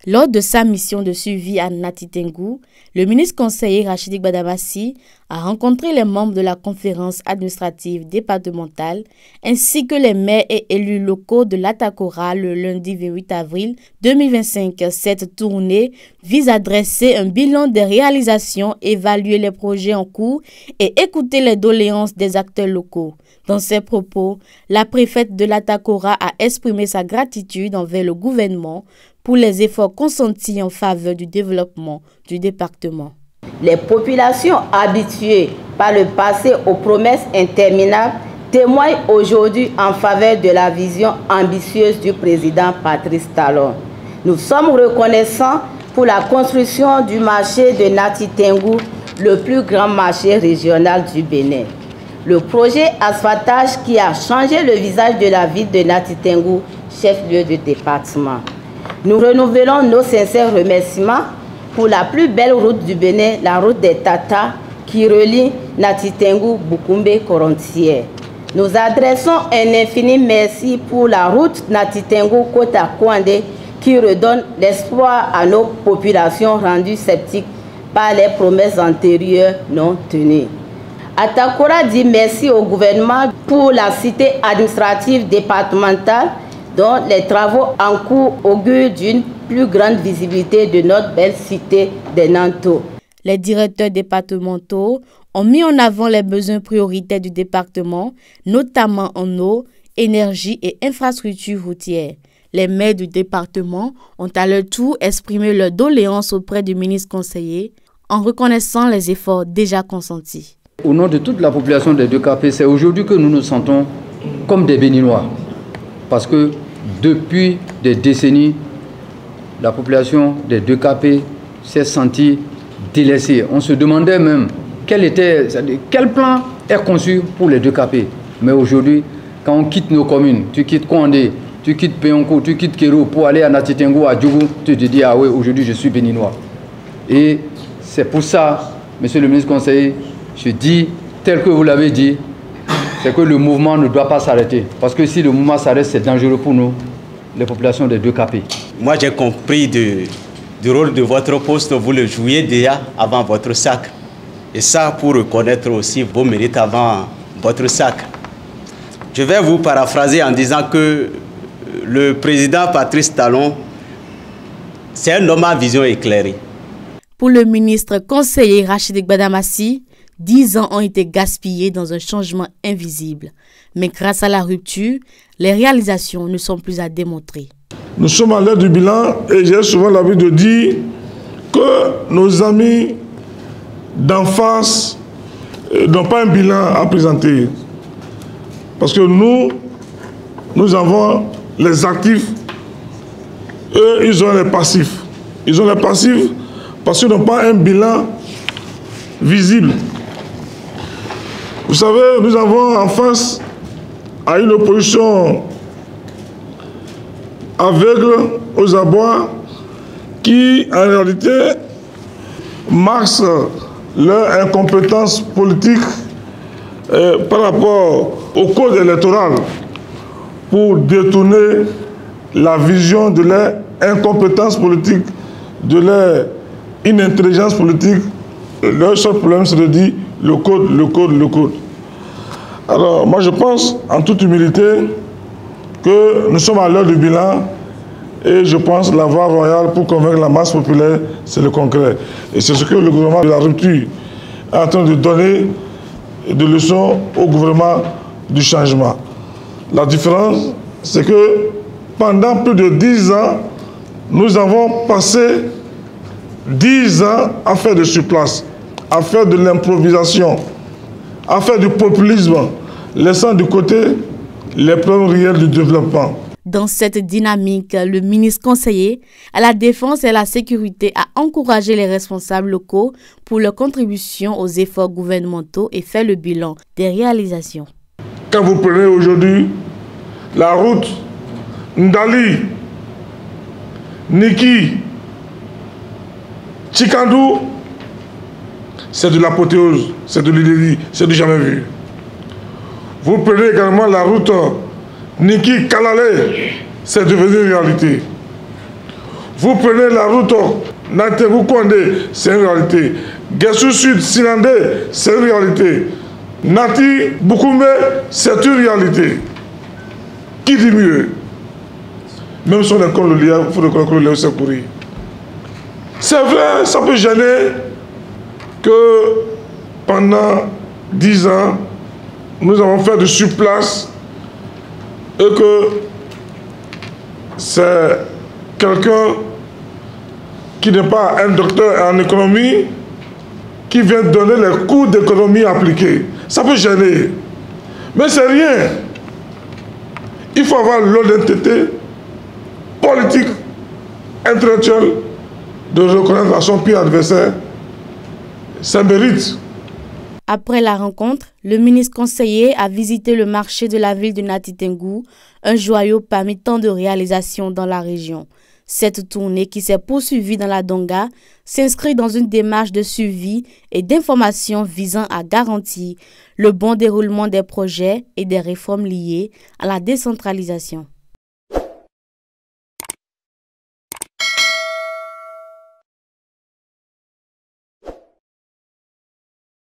Lors de sa mission de suivi à Nati Tengou, le ministre conseiller Rachidik Badamassi a rencontré les membres de la conférence administrative départementale ainsi que les maires et élus locaux de l'Atakora le lundi 28 avril 2025. Cette tournée vise à dresser un bilan des réalisations, évaluer les projets en cours et écouter les doléances des acteurs locaux. Dans ses propos, la préfète de l'Atakora a exprimé sa gratitude envers le gouvernement pour les efforts consentis en faveur du développement du département. Les populations habituées par le passé aux promesses interminables témoignent aujourd'hui en faveur de la vision ambitieuse du président Patrice Talon. Nous sommes reconnaissants pour la construction du marché de Nati Tengou, le plus grand marché régional du Bénin. Le projet asphaltage qui a changé le visage de la ville de Nati Tengou, chef-lieu du département. Nous renouvelons nos sincères remerciements pour la plus belle route du Bénin, la route des Tata, qui relie Nati Tengou, Bukumbe, Korontier. Nous adressons un infini merci pour la route Nati Tengou, Kota Kouandé, qui redonne l'espoir à nos populations rendues sceptiques par les promesses antérieures non tenues. Atakora dit merci au gouvernement pour la cité administrative départementale dont les travaux en cours augurent d'une plus grande visibilité de notre belle cité de Nanto. Les directeurs départementaux ont mis en avant les besoins prioritaires du département, notamment en eau, énergie et infrastructures routières. Les maires du département ont à leur tour exprimé leurs doléances auprès du ministre conseiller en reconnaissant les efforts déjà consentis. Au nom de toute la population des 2KP, c'est aujourd'hui que nous nous sentons comme des Béninois. Parce que depuis des décennies, la population des 2KP s'est sentie délaissée. On se demandait même quel plan est conçu pour les 2KP. Mais aujourd'hui, quand on quitte nos communes, tu quittes Kouandé, tu quittes Péonko, tu quittes Kéro pour aller à Nati Tengou, à Djougou, tu te dis, ah oui, aujourd'hui je suis béninois. Et c'est pour ça, monsieur le ministre conseiller, je dis, tel que vous l'avez dit, c'est que le mouvement ne doit pas s'arrêter. Parce que si le mouvement s'arrête, c'est dangereux pour nous, les populations des 2KP. Moi, j'ai compris du rôle de votre poste, vous le jouiez déjà avant votre sac. Et ça, pour reconnaître aussi vos mérites avant votre sac. Je vais vous paraphraser en disant que le président Patrice Talon, c'est un homme à vision éclairée. Pour le ministre conseiller Rachidik Badamassi, 10 ans ont été gaspillés dans un changement invisible. Mais grâce à la rupture, les réalisations ne sont plus à démontrer. Nous sommes à l'heure du bilan et j'ai souvent l'habitude de dire que nos amis d'en face n'ont pas un bilan à présenter. Parce que nous avons les actifs, eux, ils ont les passifs. Ils ont les passifs parce qu'ils n'ont pas un bilan visible. Vous savez, nous avons en face à une opposition aveugle aux abois qui, en réalité, marquent leur incompétence politique par rapport au code électoral pour détourner la vision de leur incompétence politique, de leur inintelligence politique. Leur seul problème, c'est de dire le code, le code, le code. Alors, moi, je pense, en toute humilité, que nous sommes à l'heure du bilan et je pense la voie royale pour convaincre la masse populaire, c'est le concret. Et c'est ce que le gouvernement de la rupture est en train de donner de leçons au gouvernement du changement. La différence, c'est que pendant plus de 10 ans, nous avons passé 10 ans à faire de surplace, à faire de l'improvisation, à faire du populisme, laissant de côté les problèmes réels du développement. Dans cette dynamique, le ministre conseiller à la Défense et à la Sécurité a encouragé les responsables locaux pour leur contribution aux efforts gouvernementaux et fait le bilan des réalisations. Quand vous prenez aujourd'hui la route Ndali, Niki, Chikandou, c'est de l'apothéose, c'est de l'idéologie, c'est du jamais vu. Vous prenez également la route Niki Kalale, c'est devenu une réalité. Vous prenez la route Naté-Kondé, c'est une réalité. Guessou Sud, Sinandé, c'est une réalité. Nati, Boukoumé, c'est une réalité. Qui dit mieux? Même si on est contre le lien, il faut reconnaître que le lien c'est pourri. C'est vrai, ça peut gêner que pendant 10 ans, nous avons fait de surplace et que c'est quelqu'un qui n'est pas un docteur en économie qui vient donner les cours d'économie appliqués. Ça peut gêner. Mais c'est rien. Il faut avoir l'honnêteté politique, intellectuelle, de reconnaître à son pire adversaire. Ça mérite. Après la rencontre, le ministre conseiller a visité le marché de la ville de Nati Tengou, un joyau parmi tant de réalisations dans la région. Cette tournée qui s'est poursuivie dans la Donga s'inscrit dans une démarche de suivi et d'information visant à garantir le bon déroulement des projets et des réformes liées à la décentralisation.